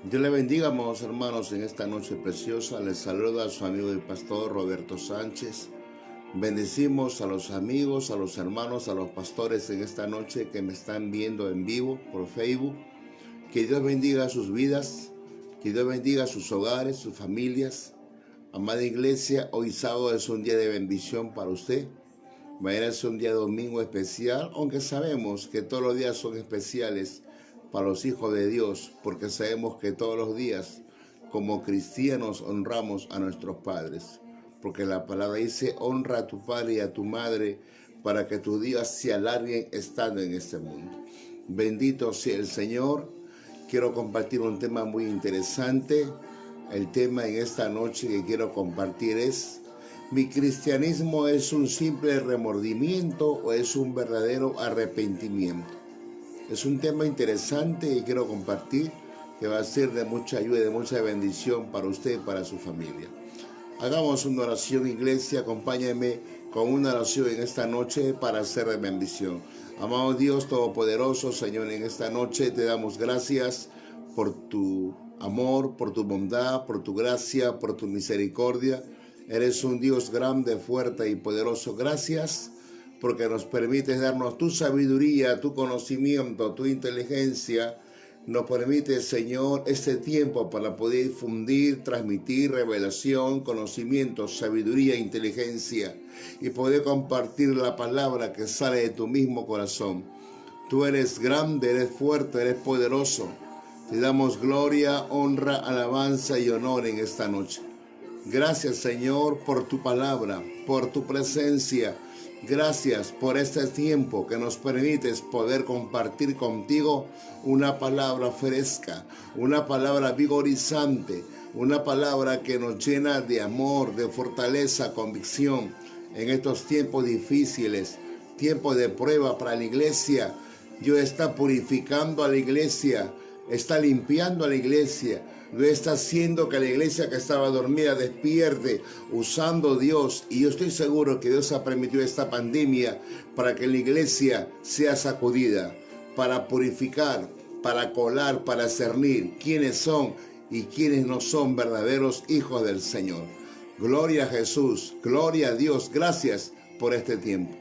Dios le bendiga, amados hermanos, en esta noche preciosa. Les saluda a su amigo el pastor Roberto Sánchez. Bendecimos a los amigos, a los hermanos, a los pastores en esta noche que me están viendo en vivo por Facebook. Que Dios bendiga sus vidas, que Dios bendiga sus hogares, sus familias. Amada iglesia, hoy sábado es un día de bendición para usted. Mañana es un día domingo especial, aunque sabemos que todos los días son especiales para los hijos de Dios, porque sabemos que todos los días, como cristianos, honramos a nuestros padres. Porque la palabra dice, honra a tu padre y a tu madre, para que tus días se alarguen estando en este mundo. Bendito sea el Señor. Quiero compartir un tema muy interesante. El tema en esta noche que quiero compartir es: ¿mi cristianismo es un simple remordimiento o es un verdadero arrepentimiento? Es un tema interesante y quiero compartir, que va a ser de mucha ayuda y de mucha bendición para usted y para su familia. Hagamos una oración, iglesia. Acompáñenme con una oración en esta noche para hacer de bendición. Amado Dios Todopoderoso, Señor, en esta noche te damos gracias por tu amor, por tu bondad, por tu gracia, por tu misericordia. Eres un Dios grande, fuerte y poderoso. Gracias porque nos permites darnos tu sabiduría, tu conocimiento, tu inteligencia. Nos permite, Señor, este tiempo para poder difundir, transmitir revelación, conocimiento, sabiduría, inteligencia y poder compartir la palabra que sale de tu mismo corazón. Tú eres grande, eres fuerte, eres poderoso. Te damos gloria, honra, alabanza y honor en esta noche. Gracias, Señor, por tu palabra, por tu presencia. Gracias por este tiempo que nos permites poder compartir contigo una palabra fresca, una palabra vigorizante, una palabra que nos llena de amor, de fortaleza, convicción en estos tiempos difíciles, tiempos de prueba para la iglesia. Dios está purificando a la iglesia, está limpiando a la iglesia. Lo está haciendo que la iglesia que estaba dormida despierte, usando Dios. Y yo estoy seguro que Dios ha permitido esta pandemia para que la iglesia sea sacudida, para purificar, para colar, para cernir quiénes son y quiénes no son verdaderos hijos del Señor. Gloria a Jesús, gloria a Dios. Gracias por este tiempo.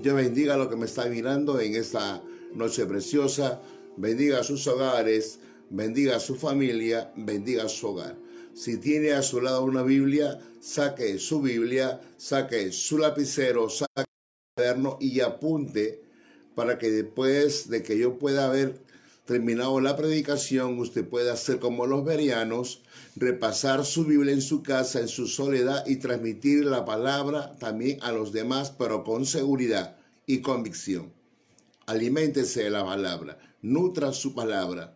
Dios bendiga a los que me están mirando en esta noche preciosa. Bendiga sus hogares, bendiga a su familia, bendiga a su hogar. Si tiene a su lado una Biblia, saque su Biblia, saque su lapicero, saque su cuaderno y apunte para que después de que yo pueda haber terminado la predicación, usted pueda hacer como los bereanos, repasar su Biblia en su casa, en su soledad y transmitir la palabra también a los demás, pero con seguridad y convicción. Aliméntese de la palabra, nutra su palabra.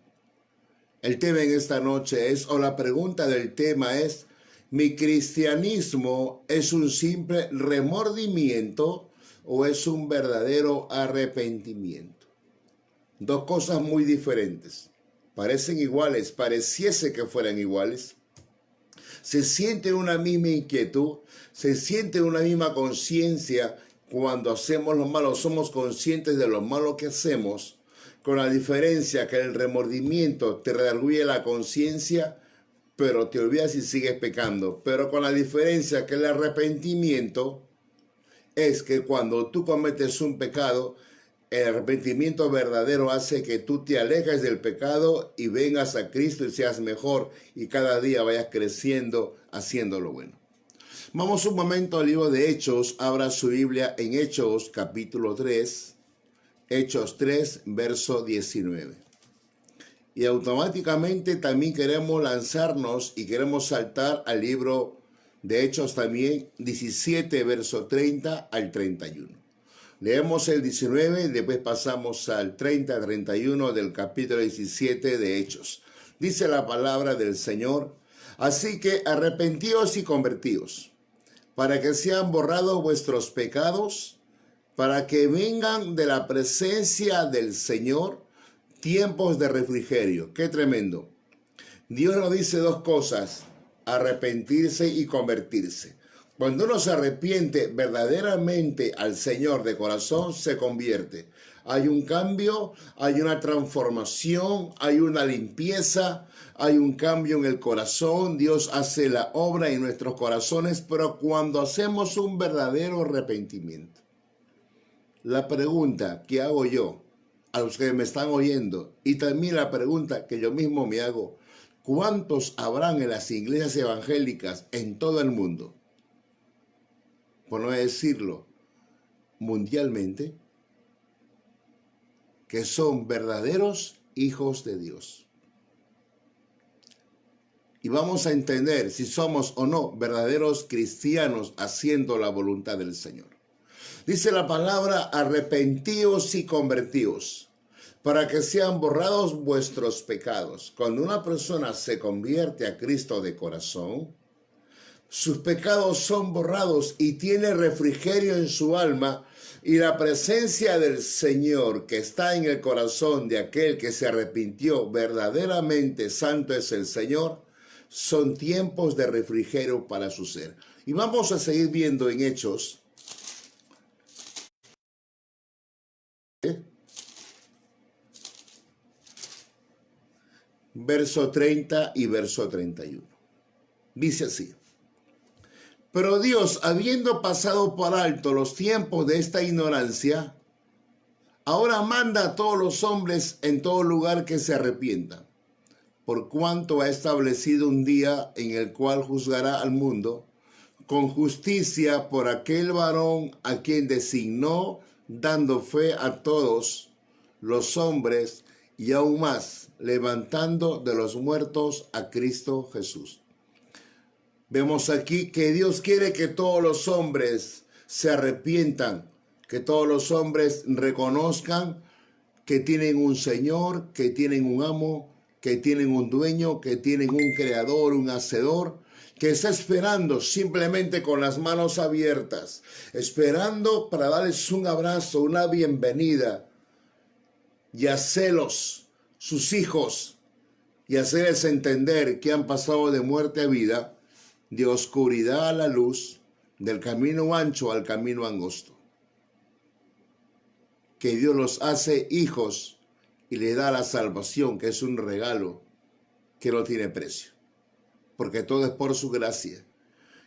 El tema en esta noche es, o la pregunta del tema es: ¿mi cristianismo es un simple remordimiento o es un verdadero arrepentimiento? Dos cosas muy diferentes. Parecen iguales, pareciese que fueran iguales. Se siente una misma inquietud, se siente una misma conciencia. Cuando hacemos lo malo, somos conscientes de lo malo que hacemos, con la diferencia que el remordimiento te redarguye la conciencia, pero te olvidas y sigues pecando. Pero con la diferencia que el arrepentimiento es que cuando tú cometes un pecado, el arrepentimiento verdadero hace que tú te alejes del pecado y vengas a Cristo y seas mejor y cada día vayas creciendo haciendo lo bueno. Vamos un momento al libro de Hechos. Abra su Biblia en Hechos capítulo 3, Hechos 3, verso 19. Y automáticamente también queremos lanzarnos y queremos saltar al libro de Hechos también, 17, verso 30 al 31. Leemos el 19 y después pasamos al 30, 31 del capítulo 17 de Hechos. Dice la palabra del Señor: así que arrepentíos y convertíos, para que sean borrados vuestros pecados, para que vengan de la presencia del Señor tiempos de refrigerio. ¡Qué tremendo! Dios nos dice dos cosas: arrepentirse y convertirse. Cuando uno se arrepiente verdaderamente al Señor de corazón, se convierte. Hay un cambio, hay una transformación, hay una limpieza, hay un cambio en el corazón. Dios hace la obra en nuestros corazones, pero cuando hacemos un verdadero arrepentimiento. La pregunta que hago yo a los que me están oyendo, y también la pregunta que yo mismo me hago: ¿cuántos habrán en las iglesias evangélicas en todo el mundo, por no decirlo mundialmente, que son verdaderos hijos de Dios? Y vamos a entender si somos o no verdaderos cristianos haciendo la voluntad del Señor. Dice la palabra: arrepentíos y convertíos, para que sean borrados vuestros pecados. Cuando una persona se convierte a Cristo de corazón, sus pecados son borrados y tiene refrigerio en su alma, y la presencia del Señor que está en el corazón de aquel que se arrepintió verdaderamente, santo es el Señor, son tiempos de refrigerio para su ser. Y vamos a seguir viendo en Hechos, verso 30 y verso 31. Dice así: pero Dios, habiendo pasado por alto los tiempos de esta ignorancia, ahora manda a todos los hombres en todo lugar que se arrepientan, por cuanto ha establecido un día en el cual juzgará al mundo con justicia por aquel varón a quien designó, dando fe a todos los hombres, y aún más, levantando de los muertos a Cristo Jesús. Vemos aquí que Dios quiere que todos los hombres se arrepientan, que todos los hombres reconozcan que tienen un Señor, que tienen un amo, que tienen un dueño, que tienen un creador, un hacedor, que está esperando simplemente con las manos abiertas, esperando para darles un abrazo, una bienvenida, y hacerlos sus hijos, y hacerles entender que han pasado de muerte a vida, de oscuridad a la luz, del camino ancho al camino angosto. Que Dios los hace hijos y le da la salvación, que es un regalo que no tiene precio, porque todo es por su gracia.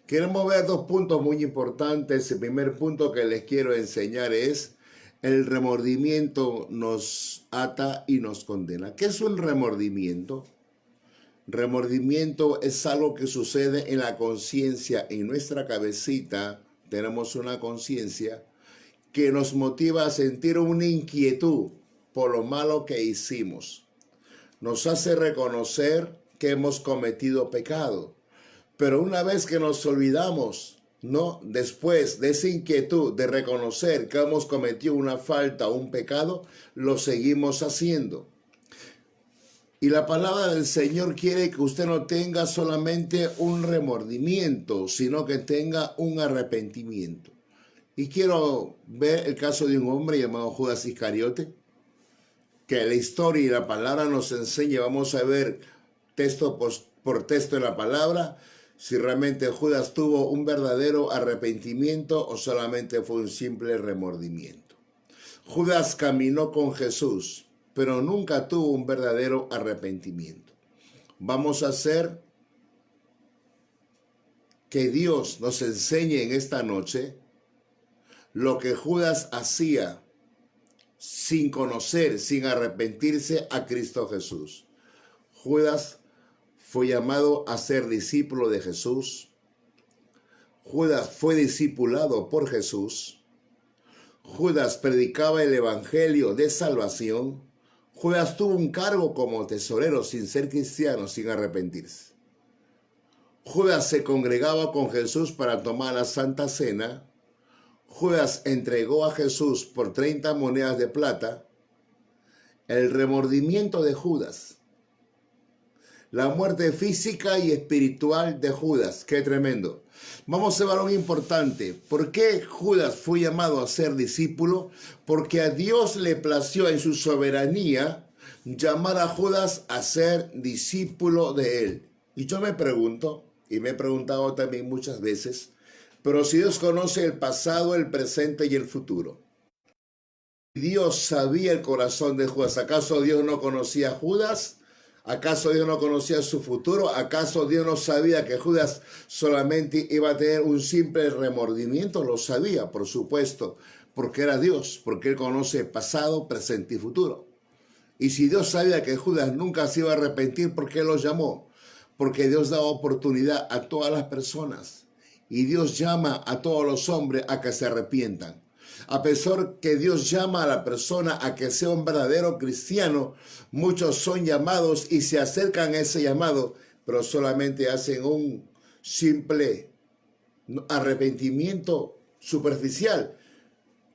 Queremos ver dos puntos muy importantes. El primer punto que les quiero enseñar es: el remordimiento nos ata y nos condena. ¿Qué es un remordimiento? Remordimiento es algo que sucede en la conciencia, en nuestra cabecita. Tenemos una conciencia que nos motiva a sentir una inquietud por lo malo que hicimos. Nos hace reconocer que hemos cometido pecado. Pero una vez que nos olvidamos, ¿no?, después de esa inquietud de reconocer que hemos cometido una falta o un pecado, lo seguimos haciendo. Y la palabra del Señor quiere que usted no tenga solamente un remordimiento, sino que tenga un arrepentimiento. Y quiero ver el caso de un hombre llamado Judas Iscariote, que la historia y la palabra nos enseña. Vamos a ver texto por texto en la palabra si realmente Judas tuvo un verdadero arrepentimiento o solamente fue un simple remordimiento. Judas caminó con Jesús, pero nunca tuvo un verdadero arrepentimiento. Vamos a hacer que Dios nos enseñe en esta noche lo que Judas hacía sin conocer, sin arrepentirse a Cristo Jesús. Judas fue llamado a ser discípulo de Jesús. Judas fue discipulado por Jesús. Judas predicaba el evangelio de salvación. Judas tuvo un cargo como tesorero sin ser cristiano, sin arrepentirse. Judas se congregaba con Jesús para tomar la Santa Cena. Judas entregó a Jesús por 30 monedas de plata. El remordimiento de Judas. La muerte física y espiritual de Judas. ¡Qué tremendo! Vamos a ver algo importante. ¿Por qué Judas fue llamado a ser discípulo? Porque a Dios le plació en su soberanía llamar a Judas a ser discípulo de él. Y yo me pregunto, y me he preguntado también muchas veces, pero si Dios conoce el pasado, el presente y el futuro, Dios sabía el corazón de Judas, ¿acaso Dios no conocía a Judas? ¿Acaso Dios no conocía su futuro? ¿Acaso Dios no sabía que Judas solamente iba a tener un simple remordimiento? Lo sabía, por supuesto, porque era Dios, porque Él conoce pasado, presente y futuro. Y si Dios sabía que Judas nunca se iba a arrepentir, ¿por qué lo llamó? Porque Dios da oportunidad a todas las personas. Y Dios llama a todos los hombres a que se arrepientan. A pesar que Dios llama a la persona a que sea un verdadero cristiano, muchos son llamados y se acercan a ese llamado, pero solamente hacen un simple arrepentimiento superficial,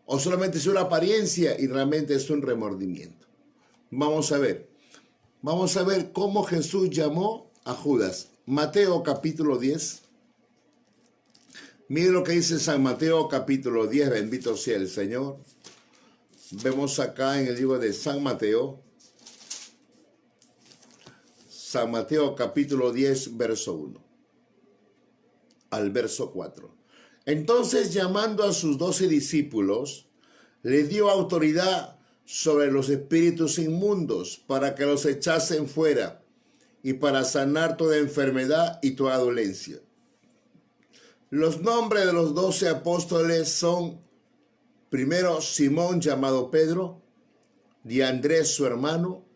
o solamente es una apariencia y realmente es un remordimiento. Vamos a ver cómo Jesús llamó a Judas. Mateo capítulo 10. Mire lo que dice San Mateo capítulo 10, bendito sea el Señor. Vemos acá en el libro de San Mateo capítulo 10, verso 1 al verso 4. Entonces, llamando a sus 12 discípulos, les dio autoridad sobre los espíritus inmundos para que los echasen fuera y para sanar toda enfermedad y toda dolencia. Los nombres de los 12 apóstoles son: primero, Simón llamado Pedro, de Andrés su hermano,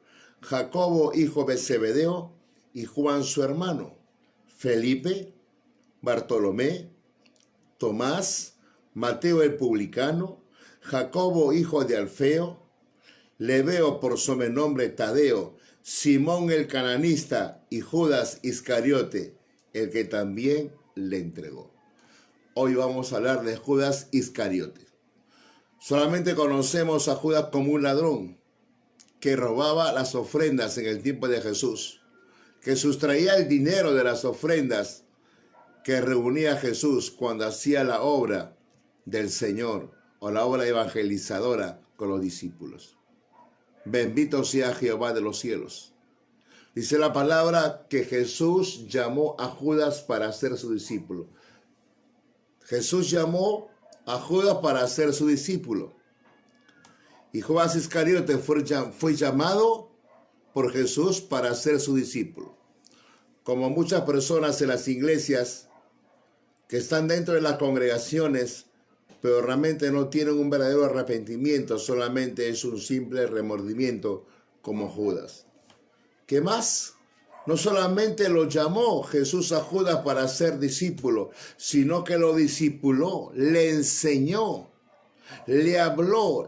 Jacobo hijo de Zebedeo y Juan su hermano, Felipe, Bartolomé, Tomás, Mateo el publicano, Jacobo hijo de Alfeo, Lebeo por sobrenombre Tadeo, Simón el cananista y Judas Iscariote, el que también le entregó. Hoy vamos a hablar de Judas Iscariote. Solamente conocemos a Judas como un ladrón que robaba las ofrendas en el tiempo de Jesús, que sustraía el dinero de las ofrendas que reunía Jesús cuando hacía la obra del Señor o la obra evangelizadora con los discípulos. Bendito sea Jehová de los cielos. Dice la palabra que Jesús llamó a Judas para ser su discípulo. Jesús llamó a Judas para ser su discípulo. Y Judas Iscariote fue llamado por Jesús para ser su discípulo. Como muchas personas en las iglesias que están dentro de las congregaciones, pero realmente no tienen un verdadero arrepentimiento, solamente es un simple remordimiento como Judas. ¿Qué más? No solamente lo llamó Jesús a Judas para ser discípulo, sino que lo discipuló, le enseñó, le habló,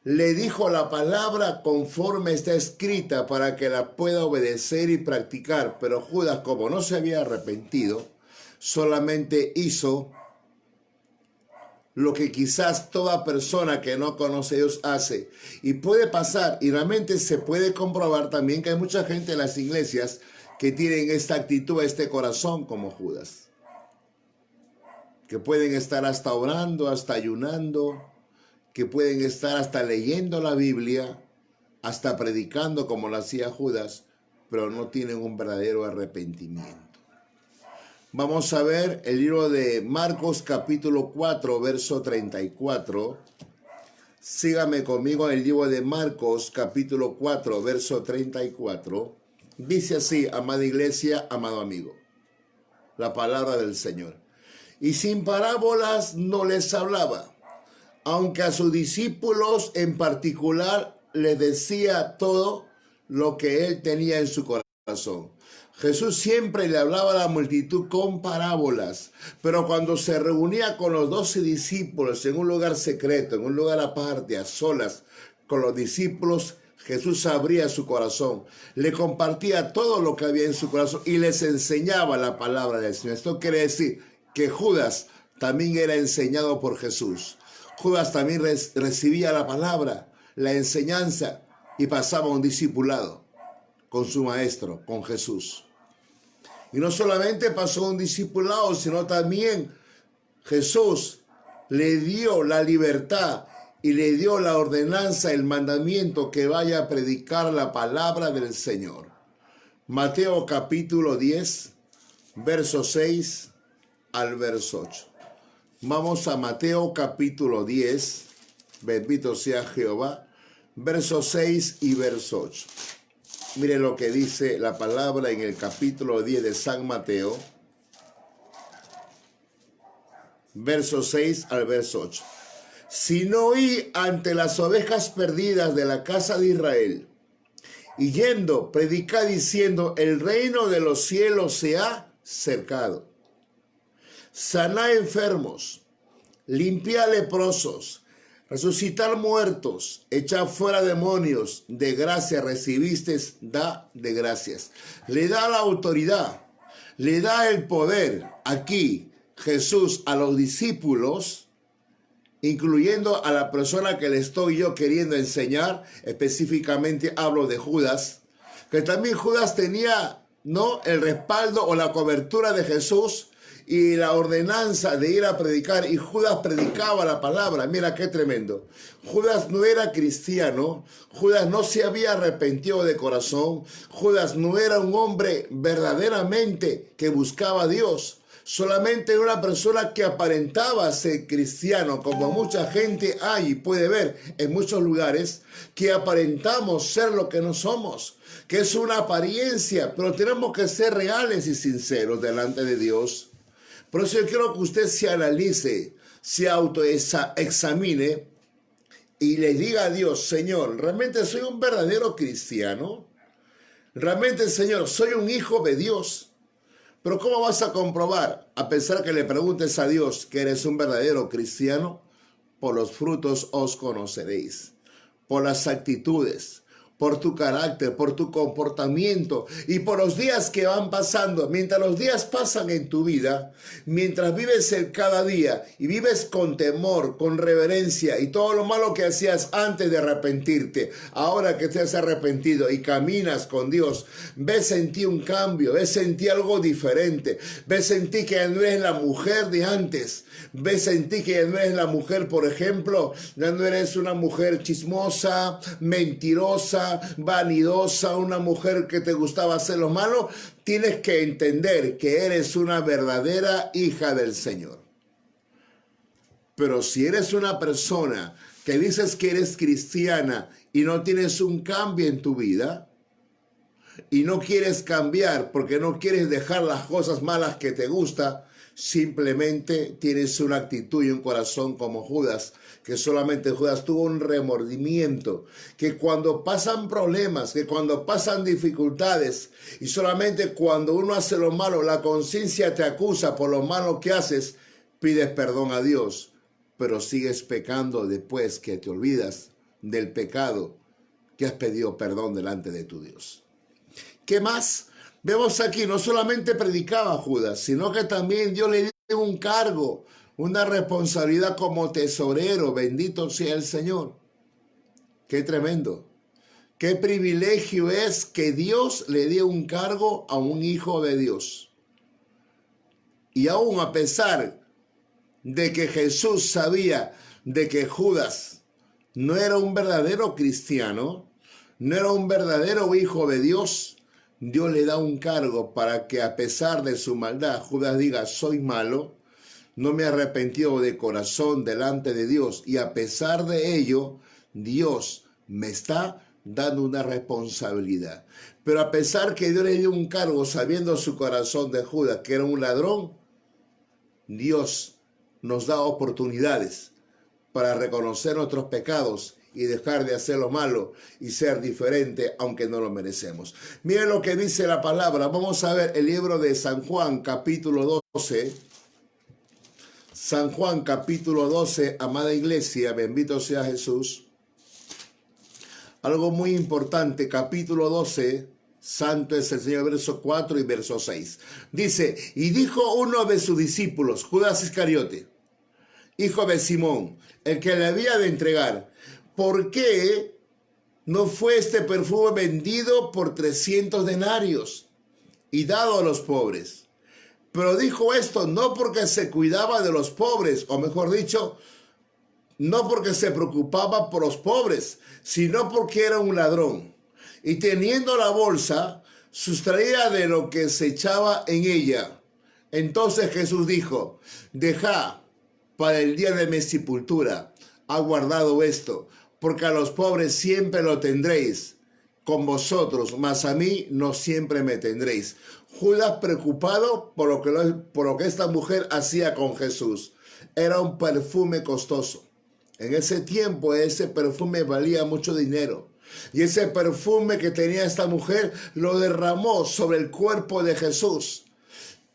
le dijo la palabra conforme está escrita para que la pueda obedecer y practicar. Pero Judas, como no se había arrepentido, solamente hizo lo que quizás toda persona que no conoce a Dios hace. Y puede pasar, y realmente se puede comprobar también que hay mucha gente en las iglesias que tienen esta actitud, este corazón como Judas. Que pueden estar hasta orando, hasta ayunando, que pueden estar hasta leyendo la Biblia, hasta predicando como lo hacía Judas, pero no tienen un verdadero arrepentimiento. Vamos a ver el libro de Marcos capítulo 4, verso 34. Sígame conmigo en el libro de Marcos capítulo 4, verso 34. Dice así, amada iglesia, amado amigo, la palabra del Señor. Y sin parábolas no les hablaba, aunque a sus discípulos en particular les decía todo lo que él tenía en su corazón. Jesús siempre le hablaba a la multitud con parábolas, pero cuando se reunía con los 12 discípulos en un lugar secreto, en un lugar aparte, a solas con los discípulos, Jesús abría su corazón, le compartía todo lo que había en su corazón y les enseñaba la palabra del Señor. Esto quiere decir que Judas también era enseñado por Jesús. Judas también recibía la palabra, la enseñanza y pasaba un discipulado con su maestro, con Jesús. Y no solamente pasó un discipulado, sino también Jesús le dio la libertad y le dio la ordenanza, el mandamiento que vaya a predicar la palabra del Señor. Mateo capítulo 10, verso 6 al verso 8. Vamos a Mateo capítulo 10, Bendito sea Jehová. Verso 6 y verso 8. Mire lo que dice la palabra en el capítulo 10 de San Mateo. Verso 6 al verso 8. Si no oí ante las ovejas perdidas de la casa de Israel, y yendo, predicad diciendo, el reino de los cielos se ha cercado. Sanad enfermos, limpiad leprosos, resucitar muertos, echar fuera demonios, de gracia recibisteis, da de gracias. Le da la autoridad, le da el poder aquí Jesús a los discípulos, incluyendo a la persona que le estoy yo queriendo enseñar. Específicamente hablo de Judas, que también Judas tenía, ¿no?, el respaldo o la cobertura de Jesús y la ordenanza de ir a predicar, y Judas predicaba la palabra. Mira qué tremendo. Judas no era cristiano, Judas no se había arrepentido de corazón, Judas no era un hombre verdaderamente que buscaba a Dios. Solamente era una persona que aparentaba ser cristiano, como mucha gente hay y puede ver en muchos lugares, que aparentamos ser lo que no somos, que es una apariencia, pero tenemos que ser reales y sinceros delante de Dios. Por eso yo quiero que usted se analice, se autoexamine y le diga a Dios: Señor, ¿realmente soy un verdadero cristiano? ¿Realmente, Señor, soy un hijo de Dios? Pero ¿cómo vas a comprobar, a pesar que le preguntes a Dios que eres un verdadero cristiano? Por los frutos os conoceréis, por las actitudes, por tu carácter, por tu comportamiento y por los días que van pasando. Mientras los días pasan en tu vida, mientras vives el cada día y vives con temor, con reverencia, y todo lo malo que hacías antes de arrepentirte, ahora que te has arrepentido y caminas con Dios, ves en ti un cambio, ves en ti algo diferente, ves en ti que ya no eres la mujer de antes, ves en ti que ya no eres la mujer, por ejemplo, ya no eres una mujer chismosa, mentirosa, vanidosa, una mujer que te gustaba hacer lo malo. Tienes que entender que eres una verdadera hija del Señor. Pero si eres una persona que dices que eres cristiana y no tienes un cambio en tu vida, y no quieres cambiar porque no quieres dejar las cosas malas que te gustan, simplemente tienes una actitud y un corazón como Judas, que solamente Judas tuvo un remordimiento, que cuando pasan problemas, que cuando pasan dificultades, y solamente cuando uno hace lo malo, la conciencia te acusa por lo malo que haces, pides perdón a Dios, pero sigues pecando después que te olvidas del pecado que has pedido perdón delante de tu Dios. ¿Qué más? Vemos aquí, no solamente predicaba Judas, sino que también Dios le dio un cargo, una responsabilidad como tesorero. Bendito sea el Señor. Qué tremendo. Qué privilegio es que Dios le dé un cargo a un hijo de Dios. Y aún a pesar de que Jesús sabía de que Judas no era un verdadero cristiano, no era un verdadero hijo de Dios, Dios le da un cargo para que, a pesar de su maldad, Judas diga: soy malo, no me he arrepentido de corazón delante de Dios, y a pesar de ello, Dios me está dando una responsabilidad. Pero a pesar que Dios le dio un cargo, sabiendo su corazón de Judas que era un ladrón, Dios nos da oportunidades para reconocer nuestros pecados y dejar de hacer lo malo y ser diferente, aunque no lo merecemos. Miren lo que dice la palabra. Vamos a ver el libro de San Juan, capítulo 12. San Juan, capítulo 12, amada iglesia, bendito sea Jesús. Algo muy importante, capítulo 12, santo es el Señor, verso 4 y verso 6. Dice: y dijo uno de sus discípulos, Judas Iscariote, hijo de Simón, el que le había de entregar: ¿por qué no fue este perfume vendido por 300 denarios y dado a los pobres? Pero dijo esto no porque se cuidaba de los pobres, o mejor dicho, no porque se preocupaba por los pobres, sino porque era un ladrón. Y teniendo la bolsa, sustraía de lo que se echaba en ella. Entonces Jesús dijo: dejad para el día de mi sepultura ha guardado esto, porque a los pobres siempre lo tendréis con vosotros, mas a mí no siempre me tendréis. Judas preocupado por lo que esta mujer hacía con Jesús. Era un perfume costoso. En ese tiempo ese perfume valía mucho dinero. Y ese perfume que tenía esta mujer lo derramó sobre el cuerpo de Jesús.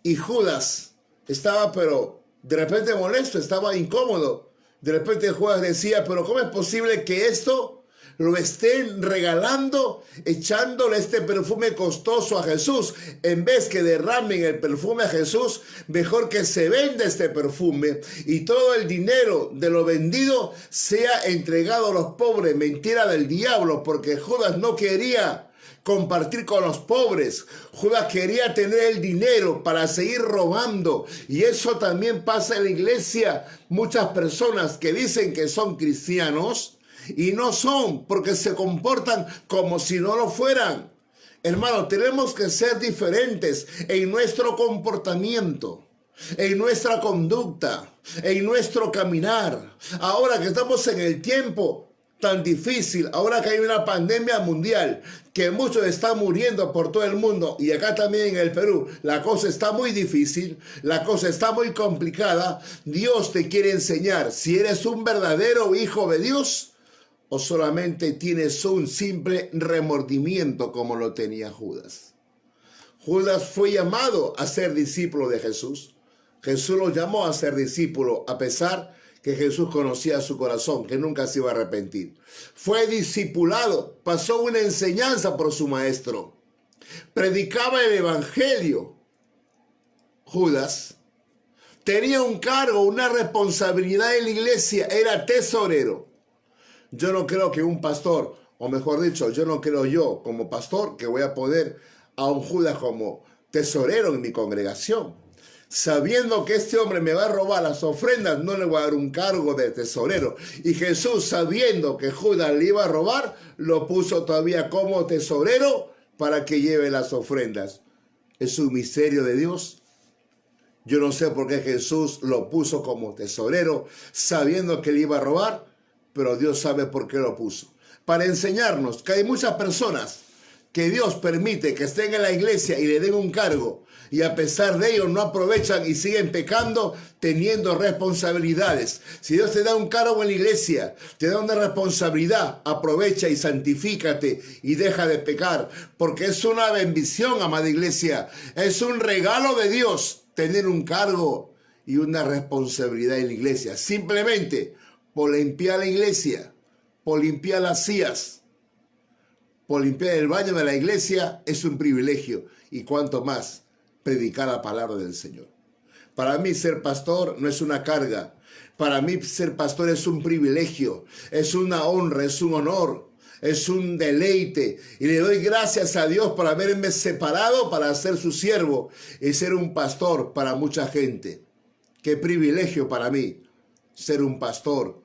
Y Judas estaba pero de repente molesto, estaba incómodo. De repente Judas decía, pero ¿cómo es posible que esto lo estén regalando, echándole este perfume costoso a Jesús? En vez que derramen el perfume a Jesús, mejor que se venda este perfume y todo el dinero de lo vendido sea entregado a los pobres. Mentira del diablo, porque Judas no quería compartir con los pobres. Judas quería tener el dinero para seguir robando. Y eso también pasa en la iglesia. Muchas personas que dicen que son cristianos y no son, porque se comportan como si no lo fueran. Hermano, tenemos que ser diferentes en nuestro comportamiento, en nuestra conducta, en nuestro caminar. Ahora que estamos en el tiempo tan difícil, ahora que hay una pandemia mundial, que muchos están muriendo por todo el mundo, y acá también en el Perú, la cosa está muy difícil, la cosa está muy complicada. Dios te quiere enseñar si eres un verdadero hijo de Dios o solamente tienes un simple remordimiento como lo tenía Judas. Judas fue llamado a ser discípulo de Jesús. Jesús lo llamó a ser discípulo a pesar que Jesús conocía su corazón, que nunca se iba a arrepentir. Fue discipulado, pasó una enseñanza por su maestro. Predicaba el evangelio. Judas tenía un cargo, una responsabilidad en la iglesia, era tesorero. Yo no creo que un pastor, o mejor dicho, yo no creo yo como pastor que voy a poner a un Judas como tesorero en mi congregación. Sabiendo que este hombre me va a robar las ofrendas, no le voy a dar un cargo de tesorero. Y Jesús, sabiendo que Judas le iba a robar, lo puso todavía como tesorero para que lleve las ofrendas. ¿Es un misterio de Dios? Yo no sé por qué Jesús lo puso como tesorero, sabiendo que le iba a robar, pero Dios sabe por qué lo puso. Para enseñarnos que hay muchas personas que Dios permite que estén en la iglesia y le den un cargo, y a pesar de ello no aprovechan y siguen pecando teniendo responsabilidades. Si Dios te da un cargo en la iglesia, te da una responsabilidad, aprovecha y santifícate y deja de pecar, porque es una bendición, amada iglesia. Es un regalo de Dios tener un cargo y una responsabilidad en la iglesia. Simplemente por limpiar la iglesia, por limpiar las sillas, por limpiar el baño de la iglesia es un privilegio. Y cuanto más predicar la palabra del Señor. Para mí ser pastor no es una carga. Para mí ser pastor es un privilegio, es una honra, es un honor, es un deleite. Y le doy gracias a Dios por haberme separado para ser su siervo y ser un pastor para mucha gente. Qué privilegio para mí ser un pastor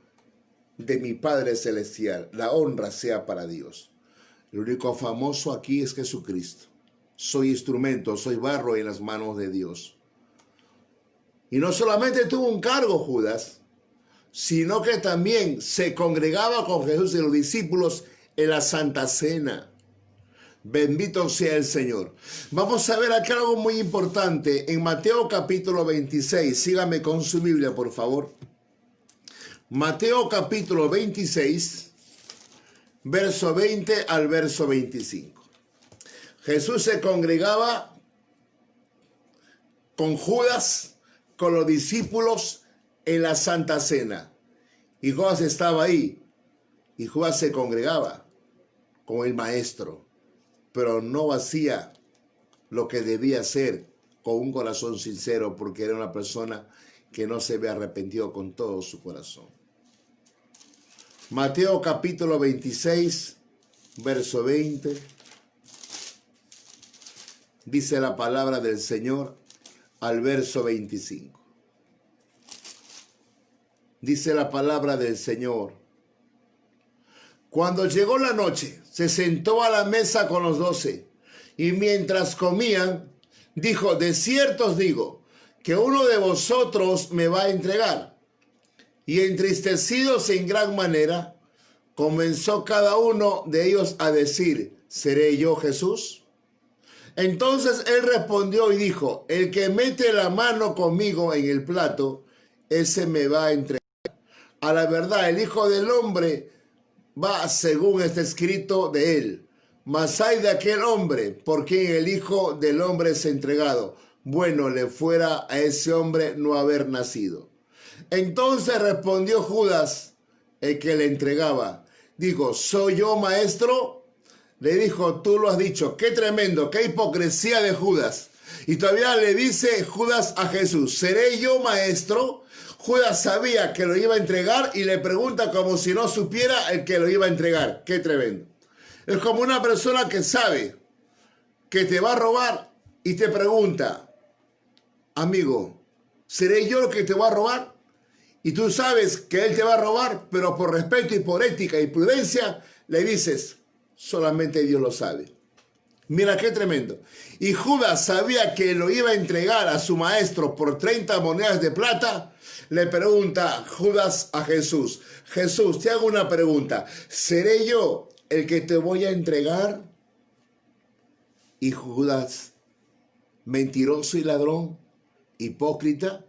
de mi Padre Celestial. La honra sea para Dios. El único famoso aquí es Jesucristo. Soy instrumento, soy barro en las manos de Dios. Y no solamente tuvo un cargo Judas, sino que también se congregaba con Jesús y los discípulos en la Santa Cena. Bendito sea el Señor. Vamos a ver acá algo muy importante en Mateo capítulo 26. Sígame con su Biblia, por favor. Mateo capítulo 26, verso 20 al verso 25. Jesús se congregaba con Judas, con los discípulos en la Santa Cena. Y Judas estaba ahí. Y Judas se congregaba con el maestro. Pero no hacía lo que debía hacer con un corazón sincero, porque era una persona que no se había arrepentido con todo su corazón. Mateo capítulo 26, verso 20. Dice la palabra del Señor al verso 25. Dice la palabra del Señor. Cuando llegó la noche, se sentó a la mesa con los 12, y mientras comían, dijo: de cierto os digo, que uno de vosotros me va a entregar. Y entristecidos en gran manera, comenzó cada uno de ellos a decir, ¿seré yo Jesús? Entonces él respondió y dijo, el que mete la mano conmigo en el plato, ese me va a entregar. A la verdad, el Hijo del Hombre va según está escrito de él. Mas hay de aquel hombre por quien el Hijo del Hombre es entregado. Bueno le fuera a ese hombre no haber nacido. Entonces respondió Judas, el que le entregaba. Dijo, ¿soy yo, maestro? Le dijo, tú lo has dicho. Qué tremendo, qué hipocresía de Judas. Y todavía le dice Judas a Jesús, ¿seré yo, maestro? Judas sabía que lo iba a entregar y le pregunta como si no supiera el que lo iba a entregar. Qué tremendo. Es como una persona que sabe que te va a robar y te pregunta, amigo, ¿seré yo el que te va a robar? Y tú sabes que él te va a robar, pero por respeto y por ética y prudencia le dices, solamente Dios lo sabe. Mira qué tremendo. Y Judas sabía que lo iba a entregar a su maestro por 30 monedas de plata. Le pregunta Judas a Jesús, Jesús, te hago una pregunta, ¿seré yo el que te voy a entregar? Y Judas, mentiroso y ladrón, hipócrita,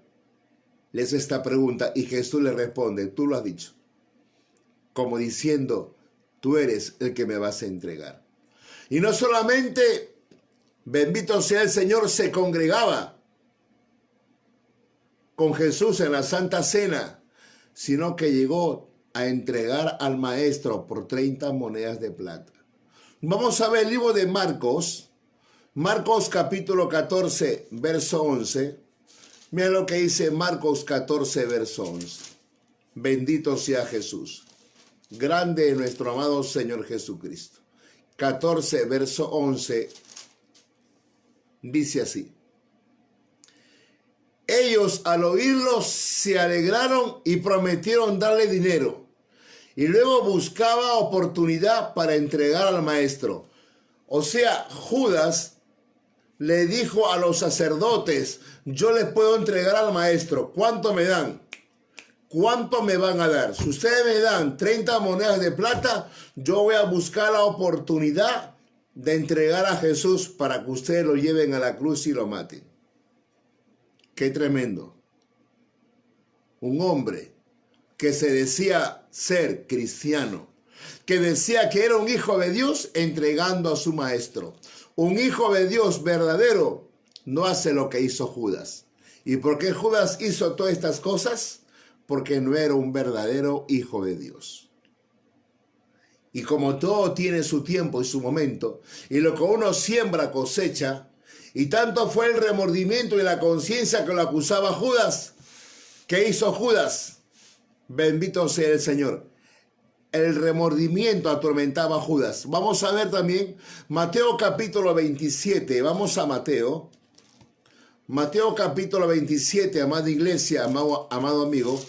le hace esta pregunta y Jesús le responde, tú lo has dicho, como diciendo, tú eres el que me vas a entregar. Y no solamente, bendito sea el Señor, se congregaba con Jesús en la Santa Cena, sino que llegó a entregar al maestro por 30 monedas de plata. Vamos a ver el libro de Marcos, Marcos capítulo 14, verso 11. Mira lo que dice Marcos 14, verso 11. Bendito sea Jesús. Grande es nuestro amado Señor Jesucristo. 14, verso 11, dice así. Ellos al oírlo se alegraron y prometieron darle dinero. Y luego buscaba oportunidad para entregar al maestro. O sea, Judas le dijo a los sacerdotes, yo les puedo entregar al maestro. ¿Cuánto me dan? ¿Cuánto me van a dar? Si ustedes me dan 30 monedas de plata, yo voy a buscar la oportunidad de entregar a Jesús para que ustedes lo lleven a la cruz y lo maten. Qué tremendo. Un hombre que se decía ser cristiano, que decía que era un hijo de Dios entregando a su maestro. Un hijo de Dios verdadero no hace lo que hizo Judas. ¿Y por qué Judas hizo todas estas cosas? Porque no era un verdadero hijo de Dios. Y como todo tiene su tiempo y su momento, y lo que uno siembra cosecha, y tanto fue el remordimiento y la conciencia que lo acusaba Judas, ¿qué hizo Judas? Bendito sea el Señor. El remordimiento atormentaba a Judas. Vamos a ver también Mateo capítulo 27. Vamos a Mateo. Mateo capítulo 27, amada iglesia, amado amigo,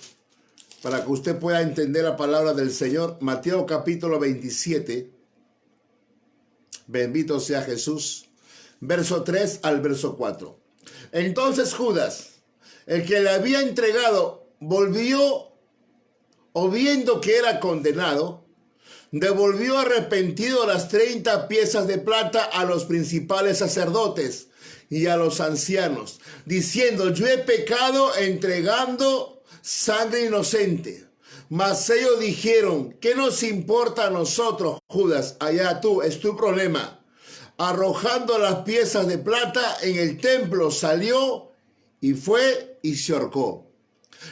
para que usted pueda entender la palabra del Señor. Mateo capítulo 27. Bendito sea Jesús. Verso 3 al verso 4. Entonces Judas, el que le había entregado, volvió, o viendo que era condenado, devolvió arrepentido las 30 piezas de plata a los principales sacerdotes y a los ancianos, diciendo, yo he pecado entregando sangre inocente. Mas ellos dijeron, ¿qué nos importa a nosotros, Judas? Allá tú, es tu problema. Arrojando las piezas de plata en el templo, salió y fue y se ahorcó.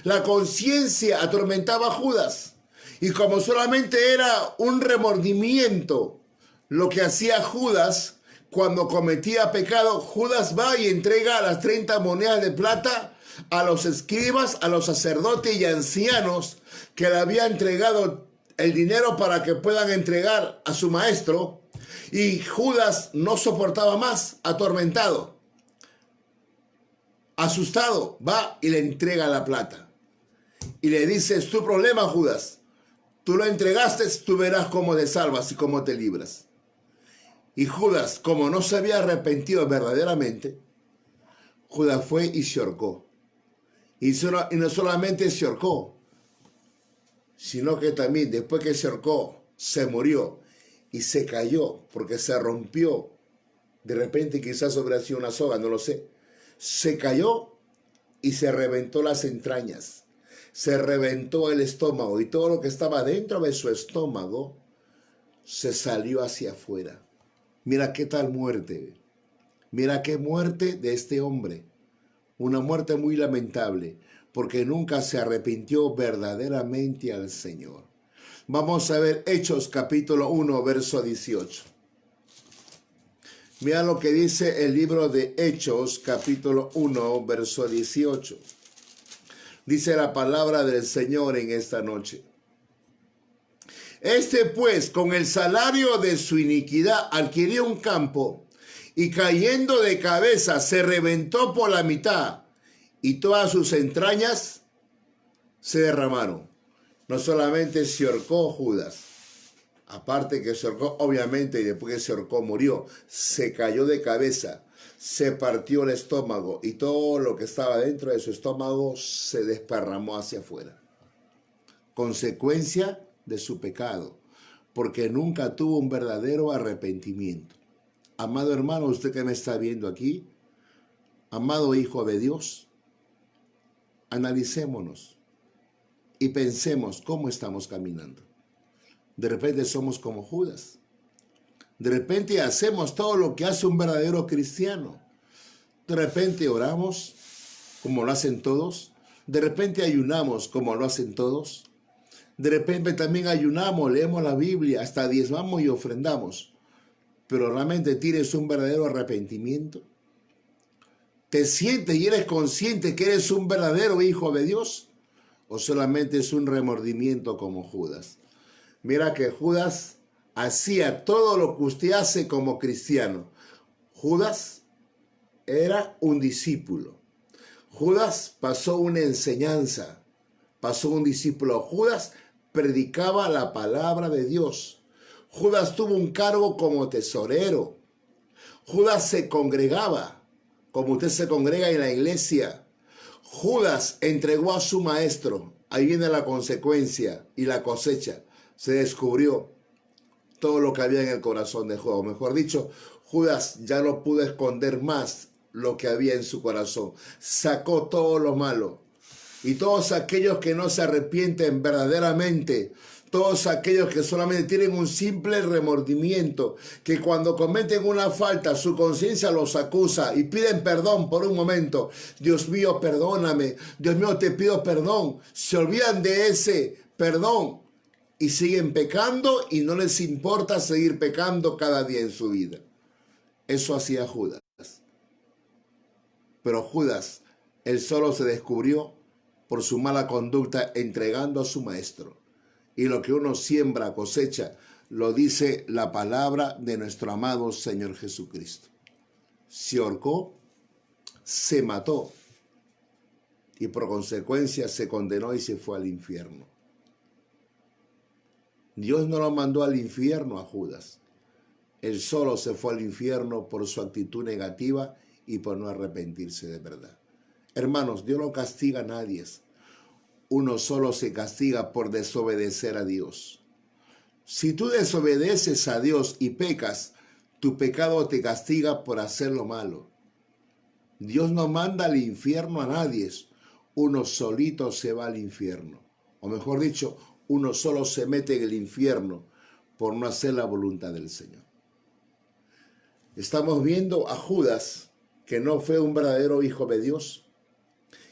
La conciencia atormentaba a Judas. Y como solamente era un remordimiento lo que hacía Judas cuando cometía pecado, Judas va y entrega las 30 monedas de plata a los escribas, a los sacerdotes y ancianos que le habían entregado el dinero para que puedan entregar a su maestro. Y Judas no soportaba más, atormentado, asustado, va y le entrega la plata. Y le dice, es tu problema, Judas. Tú lo entregaste, tú verás cómo te salvas y cómo te libras. Y Judas, como no se había arrepentido verdaderamente, Judas fue y se ahorcó. Y no solamente se ahorcó, sino que también después que se ahorcó, se murió y se cayó porque se rompió. De repente quizás hubiera sido una soga, no lo sé. Se cayó y se reventó las entrañas. Se reventó el estómago y todo lo que estaba dentro de su estómago se salió hacia afuera. Mira qué tal muerte. Mira qué muerte de este hombre. Una muerte muy lamentable, porque nunca se arrepintió verdaderamente al Señor. Vamos a ver Hechos capítulo 1, verso 18. Mira lo que dice el libro de Hechos capítulo 1, verso 18. Dice la palabra del Señor en esta noche. Este pues, con el salario de su iniquidad, adquirió un campo y cayendo de cabeza se reventó por la mitad y todas sus entrañas se derramaron. No solamente se ahorcó Judas, aparte que se ahorcó obviamente y después que se ahorcó murió, se cayó de cabeza, se partió el estómago y todo lo que estaba dentro de su estómago se desparramó hacia afuera. Consecuencia de su pecado, porque nunca tuvo un verdadero arrepentimiento. Amado hermano, usted que me está viendo aquí, amado hijo de Dios, analicémonos y pensemos cómo estamos caminando. De repente somos como Judas. De repente hacemos todo lo que hace un verdadero cristiano. De repente oramos como lo hacen todos. De repente ayunamos como lo hacen todos. De repente también ayunamos, leemos la Biblia, hasta diezmamos y ofrendamos. Pero realmente tienes un verdadero arrepentimiento. ¿Te sientes y eres consciente que eres un verdadero hijo de Dios? ¿O solamente es un remordimiento como Judas? Mira que Judas hacía todo lo que usted hace como cristiano. Judas era un discípulo. Judas pasó una enseñanza, pasó un discípulo. Judas predicaba la palabra de Dios. Judas tuvo un cargo como tesorero. Judas se congregaba, como usted se congrega en la iglesia. Judas entregó a su maestro. Ahí viene la consecuencia y la cosecha. Se descubrió todo lo que había en el corazón de Judas. O mejor dicho, Judas ya no pudo esconder más lo que había en su corazón. Sacó todo lo malo. Y todos aquellos que no se arrepienten verdaderamente, todos aquellos que solamente tienen un simple remordimiento, que cuando cometen una falta su conciencia los acusa y piden perdón por un momento. Dios mío, perdóname. Dios mío, te pido perdón. Se olvidan de ese perdón y siguen pecando y no les importa seguir pecando cada día en su vida. Eso hacía Judas. Pero Judas, él solo se descubrió por su mala conducta entregando a su maestro. Y lo que uno siembra cosecha, lo dice la palabra de nuestro amado Señor Jesucristo. Se ahorcó, se mató y por consecuencia se condenó y se fue al infierno. Dios no lo mandó al infierno a Judas. Él solo se fue al infierno por su actitud negativa y por no arrepentirse de verdad. Hermanos, Dios no castiga a nadie. Uno solo se castiga por desobedecer a Dios. Si tú desobedeces a Dios y pecas, tu pecado te castiga por hacer lo malo. Dios no manda al infierno a nadie. Uno solito se va al infierno. O mejor dicho, uno solo se mete en el infierno por no hacer la voluntad del Señor. Estamos viendo a Judas, que no fue un verdadero hijo de Dios,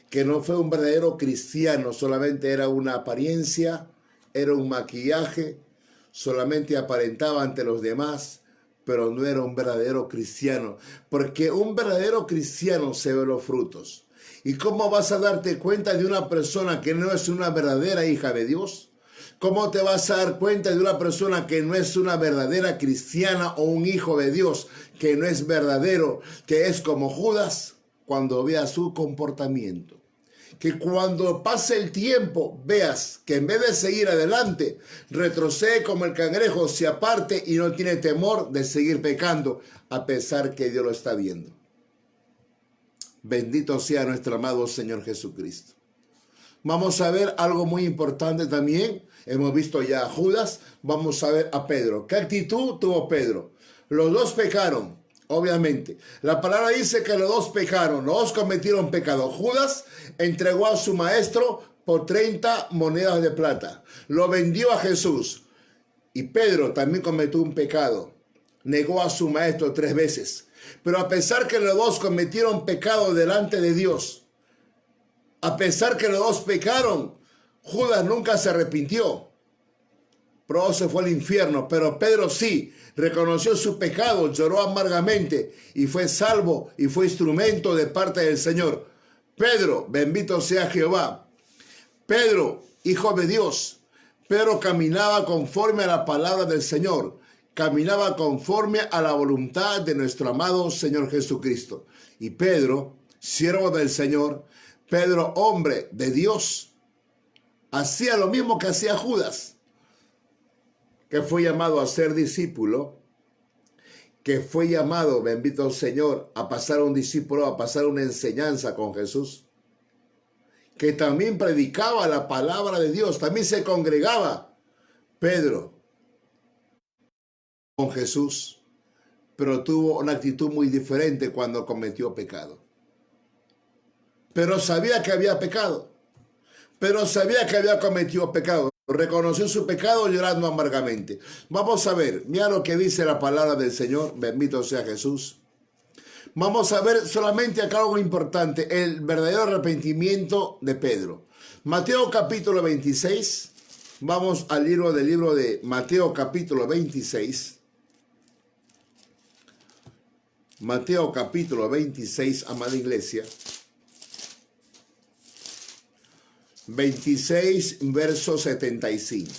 que no fue un verdadero cristiano, solamente era una apariencia, era un maquillaje, solamente aparentaba ante los demás, pero no era un verdadero cristiano, porque un verdadero cristiano se ve los frutos. ¿Y cómo vas a darte cuenta de una persona que no es una verdadera hija de Dios? ¿Cómo te vas a dar cuenta de una persona que no es una verdadera cristiana o un hijo de Dios que no es verdadero, que es como Judas? Cuando veas su comportamiento. Que cuando pase el tiempo veas que en vez de seguir adelante, retrocede como el cangrejo, se aparte y no tiene temor de seguir pecando, a pesar que Dios lo está viendo. Bendito sea nuestro amado Señor Jesucristo. Vamos a ver algo muy importante también. Hemos visto ya a Judas, vamos a ver a Pedro. ¿Qué actitud tuvo Pedro? Los dos pecaron, obviamente. La palabra dice que los dos pecaron, los dos cometieron pecado. Judas entregó a su maestro por 30 monedas de plata. Lo vendió a Jesús. Y Pedro también cometió un pecado. Negó a su maestro 3 veces. Pero a pesar que los dos cometieron pecado delante de Dios, a pesar que los dos pecaron, Judas nunca se arrepintió. Pero se fue al infierno. Pero Pedro sí reconoció su pecado, lloró amargamente y fue salvo y fue instrumento de parte del Señor. Pedro, bendito sea Jehová. Pedro, hijo de Dios. Pedro caminaba conforme a la palabra del Señor. Caminaba conforme a la voluntad de nuestro amado Señor Jesucristo. Y Pedro, siervo del Señor, Pedro, hombre de Dios, hacía lo mismo que hacía Judas, que fue llamado a ser discípulo, que fue llamado, bendito Señor, a pasar un discípulo, a pasar una enseñanza con Jesús, que también predicaba la palabra de Dios, también se congregaba. Pedro con Jesús, pero tuvo una actitud muy diferente cuando cometió pecado. Pero sabía que había pecado, pero sabía que había cometido pecado. Reconoció su pecado llorando amargamente. Vamos a ver, mira lo que dice la palabra del Señor, bendito sea Jesús. Vamos a ver solamente acá algo importante, el verdadero arrepentimiento de Pedro. Mateo capítulo 26, vamos al libro de Mateo capítulo 26. Mateo capítulo 26, amada iglesia. 26, verso 75.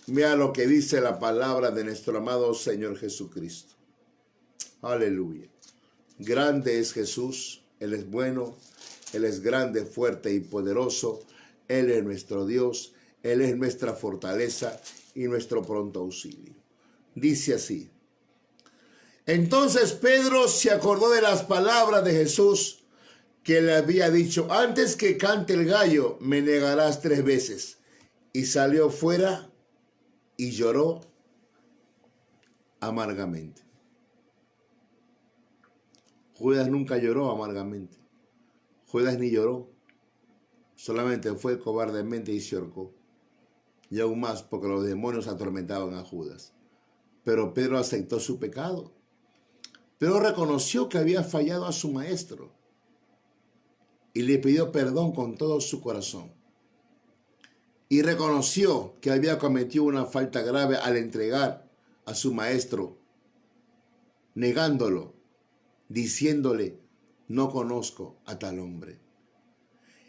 Mira lo que dice la palabra de nuestro amado Señor Jesucristo. Aleluya. Grande es Jesús, Él es bueno, Él es grande, fuerte y poderoso. Él es nuestro Dios, Él es nuestra fortaleza y nuestro pronto auxilio. Dice así. Entonces Pedro se acordó de las palabras de Jesús que le había dicho, antes que cante el gallo, me negarás 3 veces. Y salió fuera y lloró amargamente. Judas nunca lloró amargamente. Judas ni lloró. Solamente fue cobardemente y se ahorcó. Y aún más porque los demonios atormentaban a Judas. Pero Pedro aceptó su pecado. Pedro reconoció que había fallado a su maestro. Y le pidió perdón con todo su corazón. Y reconoció que había cometido una falta grave al entregar a su maestro, negándolo, diciéndole, no conozco a tal hombre.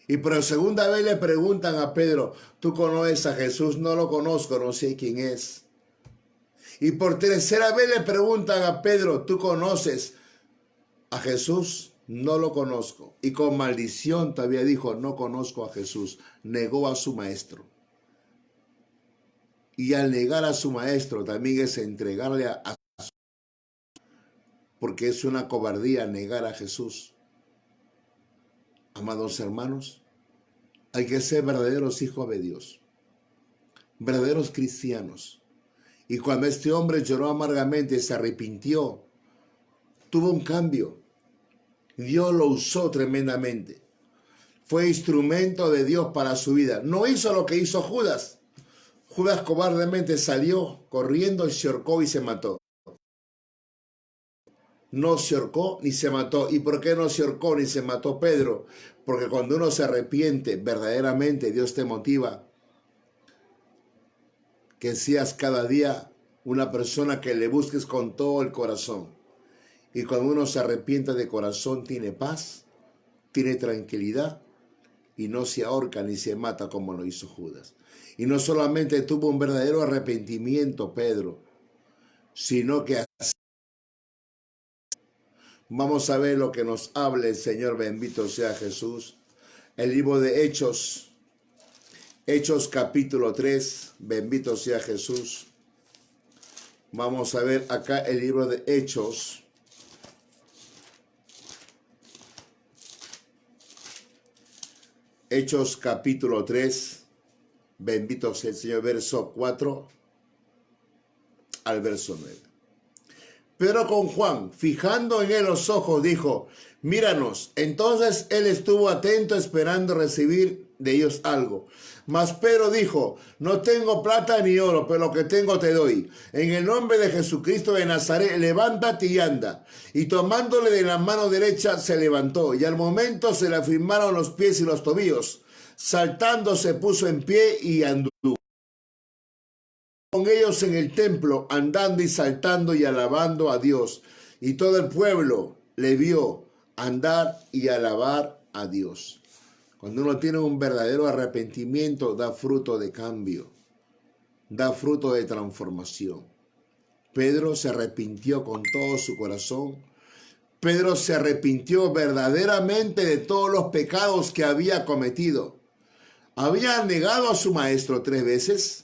Y por segunda vez le preguntan a Pedro, ¿tú conoces a Jesús? No lo conozco, no sé quién es. Y por tercera vez le preguntan a Pedro, ¿tú conoces a Jesús? No lo conozco. Y con maldición todavía dijo, no conozco a Jesús. Negó a su maestro. Y al negar a su maestro también es entregarle a su, porque es una cobardía negar a Jesús. Amados hermanos, hay que ser verdaderos hijos de Dios, verdaderos cristianos. Y cuando este hombre lloró amargamente, se arrepintió, tuvo un cambio. Dios lo usó tremendamente. Fue instrumento de Dios para su vida. No hizo lo que hizo Judas. Judas cobardemente salió corriendo y se ahorcó y se mató. No se ahorcó ni se mató. ¿Y por qué no se ahorcó ni se mató Pedro? Porque cuando uno se arrepiente, verdaderamente Dios te motiva que seas cada día una persona que le busques con todo el corazón. Y cuando uno se arrepiente de corazón, tiene paz, tiene tranquilidad y no se ahorca ni se mata como lo hizo Judas. Y no solamente tuvo un verdadero arrepentimiento Pedro, sino que vamos a ver lo que nos habla el Señor, bendito sea Jesús. El libro de Hechos, Hechos capítulo 3, bendito sea Jesús. Vamos a ver acá el libro de Hechos. Hechos capítulo 3, bendito sea el Señor, verso 4 al verso 9. Pero con Juan, fijando en él los ojos, dijo, míranos. Entonces él estuvo atento esperando recibir de ellos algo. Mas Pedro dijo, no tengo plata ni oro, pero lo que tengo te doy. En el nombre de Jesucristo de Nazaret, levántate y anda. Y tomándole de la mano derecha, se levantó. Y al momento se le afirmaron los pies y los tobillos. Saltando se puso en pie y anduvo con ellos en el templo, andando y saltando y alabando a Dios. Y todo el pueblo le vio andar y alabar a Dios. Cuando uno tiene un verdadero arrepentimiento, da fruto de cambio, da fruto de transformación. Pedro se arrepintió con todo su corazón. Pedro se arrepintió verdaderamente de todos los pecados que había cometido. Había negado a su maestro 3 veces.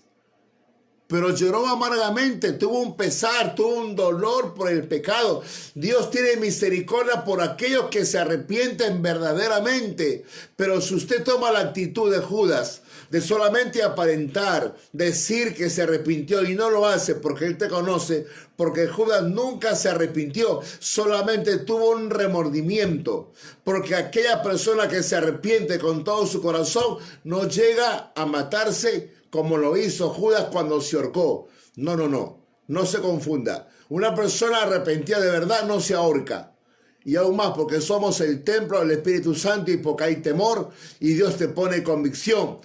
Pero lloró amargamente, tuvo un pesar, tuvo un dolor por el pecado. Dios tiene misericordia por aquellos que se arrepienten verdaderamente. Pero si usted toma la actitud de Judas, de solamente aparentar, decir que se arrepintió y no lo hace porque él te conoce, porque Judas nunca se arrepintió, solamente tuvo un remordimiento. Porque aquella persona que se arrepiente con todo su corazón no llega a matarse como lo hizo Judas cuando se ahorcó. No se confunda. Una persona arrepentida de verdad no se ahorca. Y aún más porque somos el templo del Espíritu Santo y porque hay temor y Dios te pone convicción.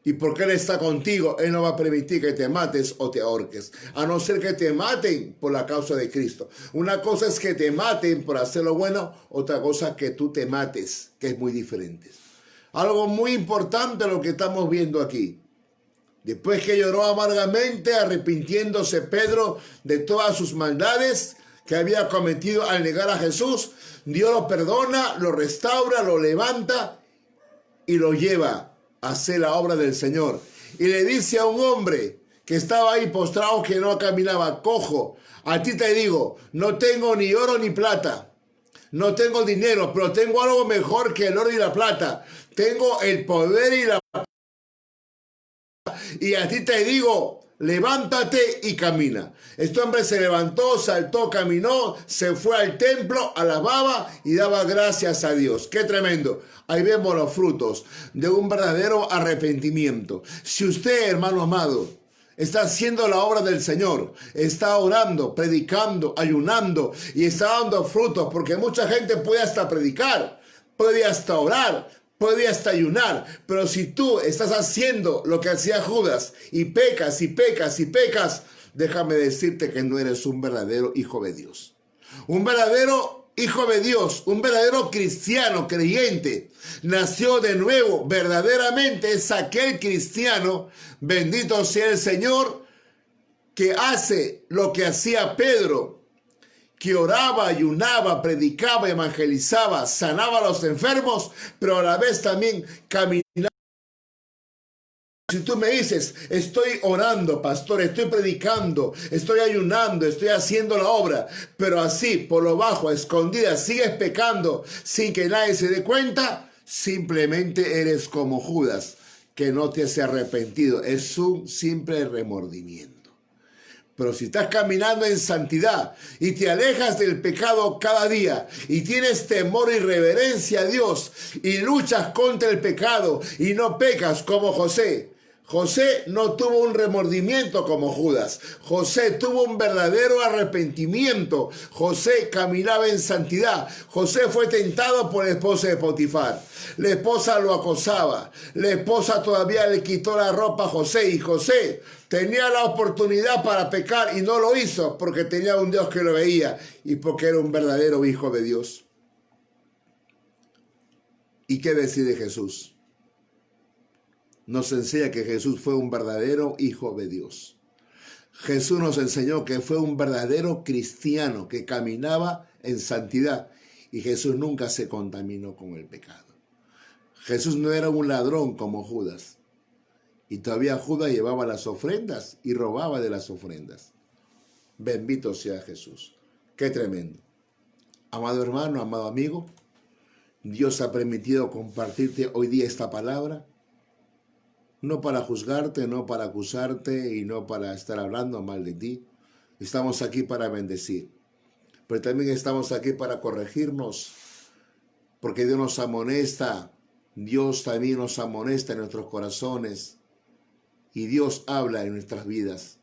Y porque Él está contigo, Él no va a permitir que te mates o te ahorques. A no ser que te maten por la causa de Cristo. Una cosa es que te maten por hacer lo bueno, otra cosa que tú te mates, que es muy diferente. Algo muy importante lo que estamos viendo aquí. Después que lloró amargamente, arrepintiéndose Pedro de todas sus maldades que había cometido al negar a Jesús, Dios lo perdona, lo restaura, lo levanta y lo lleva a hacer la obra del Señor. Y le dice a un hombre que estaba ahí postrado, que no caminaba, cojo, a ti te digo, no tengo ni oro ni plata, no tengo dinero, pero tengo algo mejor que el oro y la plata. Tengo el poder y la... Y a ti te digo, levántate y camina. Este hombre se levantó, saltó, caminó, se fue al templo, alababa y daba gracias a Dios. ¡Qué tremendo! Ahí vemos los frutos de un verdadero arrepentimiento. Si usted, hermano amado, está haciendo la obra del Señor, está orando, predicando, ayunando y está dando frutos, porque mucha gente puede hasta predicar, puede hasta orar, puede hasta ayunar, pero si tú estás haciendo lo que hacía Judas y pecas y pecas y pecas, déjame decirte que no eres un verdadero hijo de Dios. Un verdadero hijo de Dios, un verdadero cristiano creyente, nació de nuevo, verdaderamente es aquel cristiano, bendito sea el Señor, que hace lo que hacía Pedro, que oraba, ayunaba, predicaba, evangelizaba, sanaba a los enfermos, pero a la vez también caminaba. Si tú me dices, estoy orando, pastor, estoy predicando, estoy ayunando, estoy haciendo la obra, pero así, por lo bajo, a escondidas, sigues pecando sin que nadie se dé cuenta, simplemente eres como Judas, que no te has arrepentido. Es un simple remordimiento. Pero si estás caminando en santidad y te alejas del pecado cada día y tienes temor y reverencia a Dios y luchas contra el pecado y no pecas como José. José no tuvo un remordimiento como Judas. José tuvo un verdadero arrepentimiento. José caminaba en santidad. José fue tentado por la esposa de Potifar. La esposa lo acosaba. La esposa todavía le quitó la ropa a José. Y José tenía la oportunidad para pecar y no lo hizo porque tenía un Dios que lo veía y porque era un verdadero hijo de Dios. ¿Y qué decir de Jesús? Nos enseña que Jesús fue un verdadero hijo de Dios. Jesús nos enseñó que fue un verdadero cristiano que caminaba en santidad y Jesús nunca se contaminó con el pecado. Jesús no era un ladrón como Judas y todavía Judas llevaba las ofrendas y robaba de las ofrendas. Bendito sea Jesús. Qué tremendo. Amado hermano, amado amigo, Dios ha permitido compartirte hoy día esta palabra, no para juzgarte, no para acusarte y no para estar hablando mal de ti. Estamos aquí para bendecir, pero también estamos aquí para corregirnos, porque Dios nos amonesta, Dios también nos amonesta en nuestros corazones y Dios habla en nuestras vidas.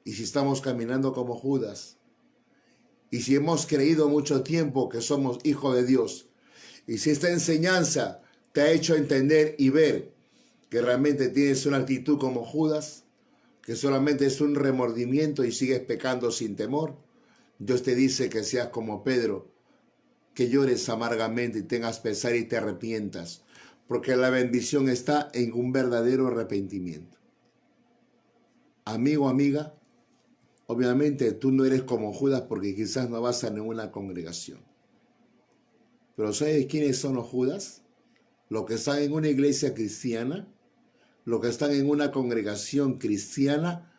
Y si estamos caminando como Judas, y si hemos creído mucho tiempo que somos hijos de Dios, y si esta enseñanza te ha hecho entender y ver que realmente tienes una actitud como Judas, que solamente es un remordimiento y sigues pecando sin temor, Dios te dice que seas como Pedro, que llores amargamente y tengas pesar y te arrepientas, porque la bendición está en un verdadero arrepentimiento. Amigo, amiga, obviamente tú no eres como Judas porque quizás no vas a ninguna congregación. Pero ¿sabes quiénes son los Judas? Los que están en una iglesia cristiana, los que están en una congregación cristiana,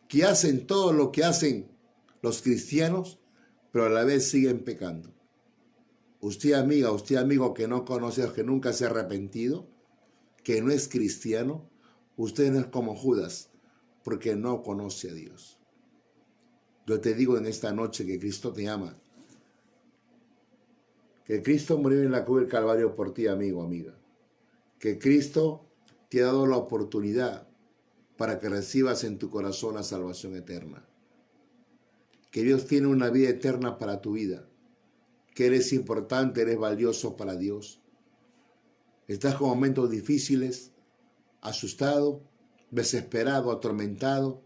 que hacen todo lo que hacen los cristianos, pero a la vez siguen pecando. Usted amiga, usted amigo que no conoce, que nunca se ha arrepentido, que no es cristiano, usted no es como Judas, porque no conoce a Dios. Yo te digo en esta noche que Cristo te ama, que Cristo murió en la cruz del Calvario por ti, amigo, amiga, que Cristo te ha dado la oportunidad para que recibas en tu corazón la salvación eterna, que Dios tiene una vida eterna para tu vida, que eres importante, eres valioso para Dios. Estás con momentos difíciles, asustado, desesperado, atormentado,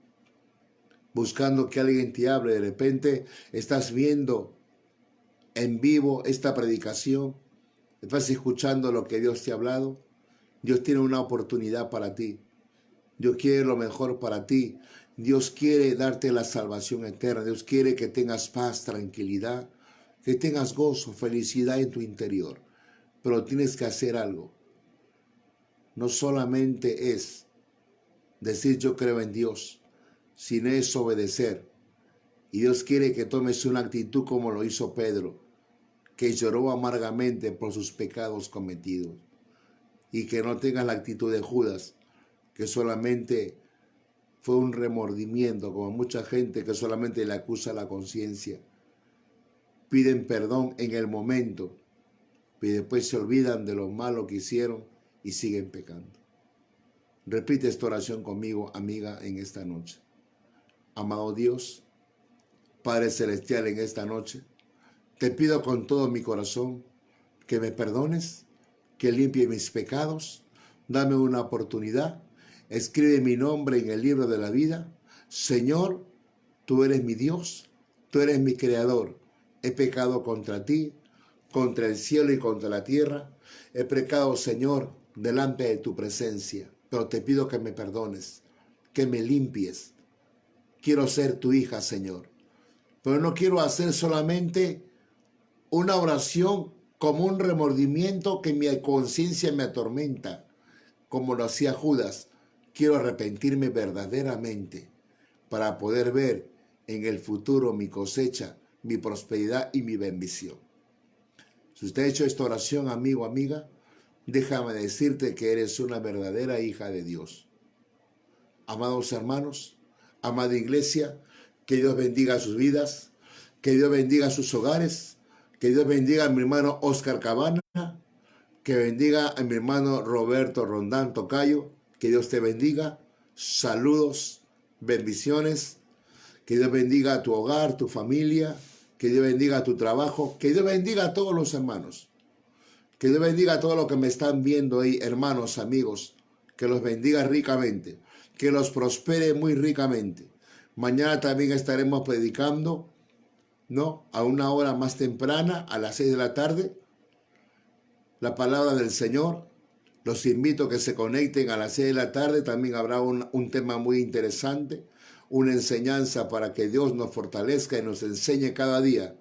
buscando que alguien te hable. De repente estás viendo en vivo esta predicación, estás escuchando lo que Dios te ha hablado. Dios tiene una oportunidad para ti. Dios quiere lo mejor para ti. Dios quiere darte la salvación eterna. Dios quiere que tengas paz, tranquilidad, que tengas gozo, felicidad en tu interior. Pero tienes que hacer algo. No solamente es decir yo creo en Dios, sino es obedecer. Y Dios quiere que tomes una actitud como lo hizo Pedro, que lloró amargamente por sus pecados cometidos. Y que no tengas la actitud de Judas, que solamente fue un remordimiento, como mucha gente que solamente le acusa la conciencia. Piden perdón en el momento, y después se olvidan de lo malo que hicieron y siguen pecando. Repite esta oración conmigo, amiga, en esta noche. Amado Dios, Padre Celestial, en esta noche, te pido con todo mi corazón que me perdones, que limpie mis pecados, dame una oportunidad, escribe mi nombre en el libro de la vida. Señor, tú eres mi Dios, tú eres mi creador. He pecado contra ti, contra el cielo y contra la tierra. He pecado, Señor, delante de tu presencia, pero te pido que me perdones, que me limpies. Quiero ser tu hija, Señor, pero no quiero hacer solamente una oración como un remordimiento que mi conciencia me atormenta, como lo hacía Judas. Quiero arrepentirme verdaderamente para poder ver en el futuro mi cosecha, mi prosperidad y mi bendición. Si usted ha hecho esta oración, amigo, amiga, déjame decirte que eres una verdadera hija de Dios. Amados hermanos, amada iglesia, que Dios bendiga sus vidas, que Dios bendiga sus hogares, que Dios bendiga a mi hermano Oscar Cabana, que bendiga a mi hermano Roberto Rondán Tocayo, que Dios te bendiga. Saludos, bendiciones, que Dios bendiga a tu hogar, tu familia, que Dios bendiga a tu trabajo, que Dios bendiga a todos los hermanos, que Dios bendiga a todos los que me están viendo ahí, hermanos, amigos, que los bendiga ricamente, que los prospere muy ricamente. Mañana también estaremos predicando, ¿no? A una hora más temprana, a las 6 de la tarde, la palabra del Señor. Los invito a que se conecten a las 6 de la tarde. También habrá un tema muy interesante, una enseñanza para que Dios nos fortalezca y nos enseñe cada día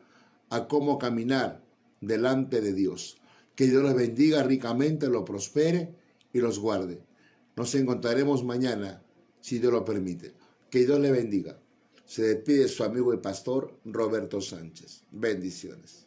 a cómo caminar delante de Dios. Que Dios los bendiga ricamente, los prospere y los guarde. Nos encontraremos mañana, si Dios lo permite. Que Dios le bendiga. Se despide su amigo y pastor Roberto Sánchez. Bendiciones.